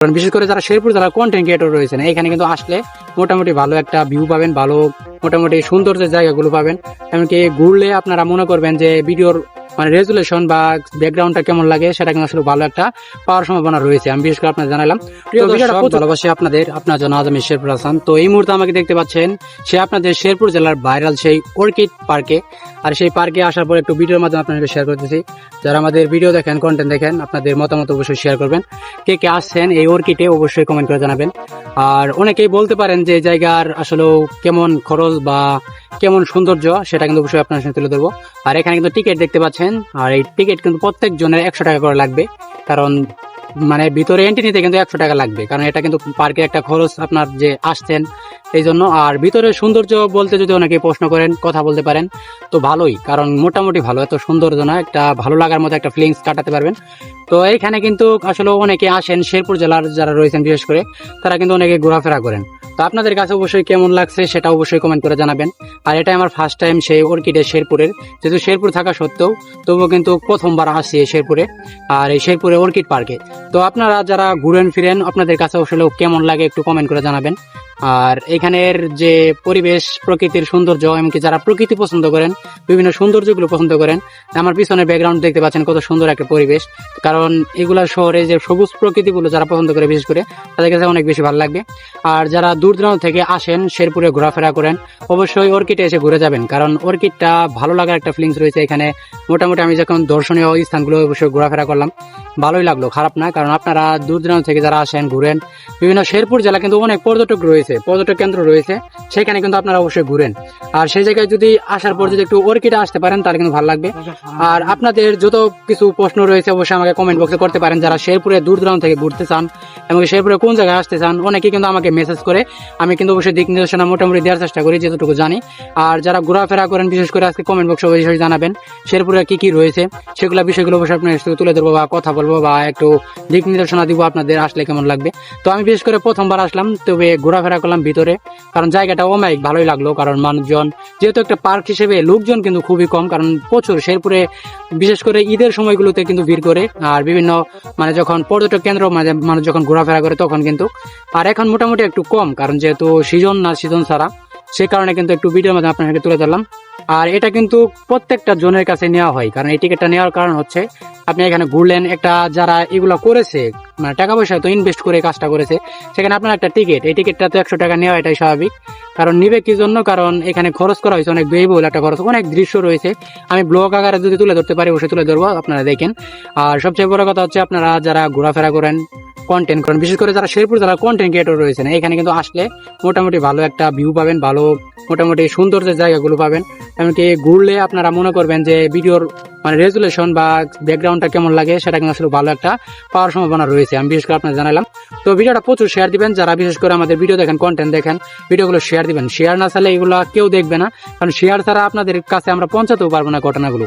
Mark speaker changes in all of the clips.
Speaker 1: কারণ বিশেষ করে যারা শেরপুর যারা কন্টেন্ট ক্রিয়েটর রয়েছেন এখানে কিন্তু আসলে মোটামুটি ভালো একটা ভিউ পাবেন, ভালো মোটামুটি সৌন্দর্যের জায়গাগুলো পাবেন। এমনকি ঘুরলে আপনারা মনে করবেন যে ভিডিওর মানে রেজুলেশন বা ব্যাকগ্রাউন্ডটা কেমন লাগে সেটা কিন্তু আসলে ভালো একটা পাওয়ার সম্ভাবনা রয়েছে। আমি বিশেষ করে আপনাদের জানালাম। প্রিয় দর্শক, ভালোবাসি আপনার জন্য আজ আমি শেরপুর হাসান। তো এই মুহূর্তে আমাকে দেখতে পাচ্ছেন সে আপনাদের শেরপুর জেলার ভাইরাল সেই অর্কিড পার্কে। আর সেই পার্কে আসার পর একটু ভিডিওর মাধ্যমে আপনাদেরকে শেয়ার করতেছি। যারা আমাদের ভিডিও দেখেন, কন্টেন্ট দেখেন, আপনাদের মতামত অবশ্যই শেয়ার করবেন। কে কে আসছেন এই অর্কিডে অবশ্যই কমেন্ট করে জানাবেন। আর অনেকেই বলতে পারেন যে এই জায়গার আসলে কেমন খরচ বা কেমন সৌন্দর্য সেটা কিন্তু অবশ্যই আপনার সাথে তুলে ধরবো। আর এখানে কিন্তু টিকিট দেখতে পাচ্ছেন, আর এই টিকিট কিন্তু প্রত্যেক জনের 100 টাকা করে লাগবে। কারণ মানে ভিতরে এন্ট্রি নিতে কিন্তু 100 টাকা লাগবে, কারণ এটা কিন্তু পার্কে একটা খরচ আপনার যে আসছেন এই জন্য। আর ভিতরে সৌন্দর্য বলতে যদি অনেকে প্রশ্ন করেন, কথা বলতে পারেন তো ভালোই, কারণ মোটামুটি ভালো, এত সৌন্দর্য না, একটা ভালো লাগার মতো একটা ফিলিংস কাটাতে পারবেন। তো এইখানে কিন্তু আসলে অনেকে আসেন শেরপুর জেলার যারা রয়েছেন বিশেষ করে, তারা কিন্তু অনেকে ঘোরাফেরা করেন। তো আপনাদের কাছে অবশ্যই কেমন লাগছে সেটা অবশ্যই কমেন্ট করে জানাবেন। আর এটা আমার ফার্স্ট টাইম সেই অর্কিডে শেরপুরের, যেহেতু শেরপুর থাকা সত্ত্বেও তবুও কিন্তু প্রথমবার আসছি এই শেরপুরে, আর এই শেরপুরে অর্কিড পার্কে। তো আপনারা যারা ঘুরেন ফিরেন আপনাদের কাছে আসলে কেমন লাগে একটু কমেন্ট করে জানাবেন। আর এখানের যে পরিবেশ, প্রকৃতির সৌন্দর্য, এমনকি যারা প্রকৃতি পছন্দ করেন, বিভিন্ন সৌন্দর্যগুলো পছন্দ করেন, আমার পিছনের ব্যাকগ্রাউন্ড দেখতে পাচ্ছেন কত সুন্দর একটা পরিবেশ। কারণ এগুলা শহরে যে সবুজ প্রকৃতিগুলো যারা পছন্দ করে বিশেষ করে তাদের কাছে অনেক বেশি ভালো লাগবে। আর যারা দূর দূরান্ত থেকে আসেন শেরপুরে ঘোরাফেরা করেন অবশ্যই অর্কিডে এসে ঘুরে যাবেন, কারণ অর্কিডটা ভালো লাগার একটা ফিলিংস রয়েছে এখানে। মোটামুটি আমি যখন দর্শনীয় স্থানগুলো অবশ্যই ঘোরাফেরা করলাম, ভালোই লাগলো, খারাপ না। কারণ আপনারা দূর দূরান্ত থেকে যারা আসেন ঘুরেন, বিভিন্ন শেরপুর জেলা কিন্তু অনেক পর্যটক রয়েছে, পর্যটক কেন্দ্র রয়েছে, সেখানে কিন্তু আপনারা অবশ্যই ঘুরেন। আর সেই জায়গায় যদি আসার পর যদি একটু অর্কিডে আসতে পারেন তাহলে কিন্তু ভালো লাগবে। আর আপনাদের যত কিছু প্রশ্ন রয়েছে অবশ্যই আমাকে কমেন্ট বক্সে করতে পারেন। যারা শেরপুরে দূর দূরান্ত থেকে ঘুরতে চান এবং শেরপুরে কোন জায়গায় আসতে চান অনেকে কিন্তু আমাকে মেসেজ করে, আমি কিন্তু অবশ্যই দিক নির্দেশনা মোটামুটি দেওয়ার চেষ্টা করি যতটুকু জানি। আর যারা ঘোরাফেরা করেন বিশেষ করে আজকে কমেন্ট বক্সে অবশ্যই জানাবেন শেরপুরে কি কি রয়েছে, সেগুলো বিষয়গুলো অবশ্যই আপনার সাথে তুলে ধরবো বা কথা বলবো বা একটু দিক নির্দেশনা দিব আপনাদের আসলে কেমন লাগবে। তো আমি বিশেষ করে প্রথমবার আসলাম, তবে ঘোরাফেরা করলাম ভিতরে, কারণ জায়গাটা অনেক ভালোই লাগলো। কারণ মানুষজন যেহেতু একটা পার্ক হিসেবে লোকজন কিন্তু খুবই কম, কারণ প্রচুর শেরপুরে বিশেষ করে ঈদের সময়গুলোতে কিন্তু ভিড় করে। আর বিভিন্ন মানে যখন পর্যটক কেন্দ্র মানে মানুষ যখন ঘোরাফেরা করে তখন কিন্তু, আর এখন মোটামুটি একটু কম, কারণ যেহেতু সিজন না সিজন ছাড়া, সে কারণে কিন্তু একটু ভিডিওর মাধ্যমে আপনাকে তুলে ধরলাম। আর এটা কিন্তু প্রত্যেকটা জনের কাছে নেওয়া হয়, কারণ এই টিকিটটা নেওয়ার কারণ হচ্ছে আপনি এখানে ঘুরলেন, একটা যারা এগুলো করেছে মানে টাকা পয়সা তো ইনভেস্ট করে কাজটা করেছে, সেখানে আপনার একটা টিকিট, এই টিকিটটা তো 100 টাকা নেওয়া এটাই স্বাভাবিক। কারণ নিবে কি জন্য, কারণ এখানে খরচ করা হয়েছে অনেক ব্যয়বহুল একটা খরচ, অনেক দৃশ্য রয়েছে, আমি ব্লগ আকারে যদি তুলে ধরতে পারি অবশ্যই তুলে ধরবো, আপনারা দেখেন। আর সবচেয়ে বড় কথা হচ্ছে আপনারা যারা ঘোরাফেরা করেন, কন্টেন্ট করেন, বিশেষ করে যারা শেরপুর যারা কন্টেন্ট ক্রিয়েটর রয়েছেন এখানে কিন্তু আসলে মোটামুটি ভালো একটা ভিউ পাবেন, ভালো মোটামুটি সৌন্দর্যের জায়গাগুলো পাবেন। এমনকি ঘুরলে আপনারা মনে করবেন যে ভিডিওর মানে রেজুলেশন বা ব্যাকগ্রাউন্ডটা কেমন লাগে সেটা কিন্তু আসলে ভালো একটা পাওয়ার সম্ভাবনা রয়েছে। আমি বিশেষ করে আপনাদের জানালাম। তো ভিডিওটা প্রচুর শেয়ার দিবেন, যারা বিশেষ করে আমাদের ভিডিও দেখেন, কন্টেন্ট দেখেন, ভিডিওগুলো শেয়ার দিবেন। শেয়ার না চাইলে এগুলো কেউ দেখবে না, কারণ শেয়ার ছাড়া আপনাদের কাছে আমরা পৌঁছাতেও পারবো না ঘটনাগুলো।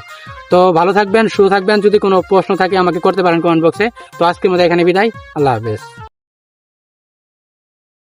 Speaker 1: তো ভালো থাকবেন, সুস্থ থাকবেন। যদি কোনো প্রশ্ন থাকে আমাকে করতে পারেন কমেন্ট বক্সে। তো আজকের মধ্যে এখানে বিদায়, আল্লাহ হাফেজ।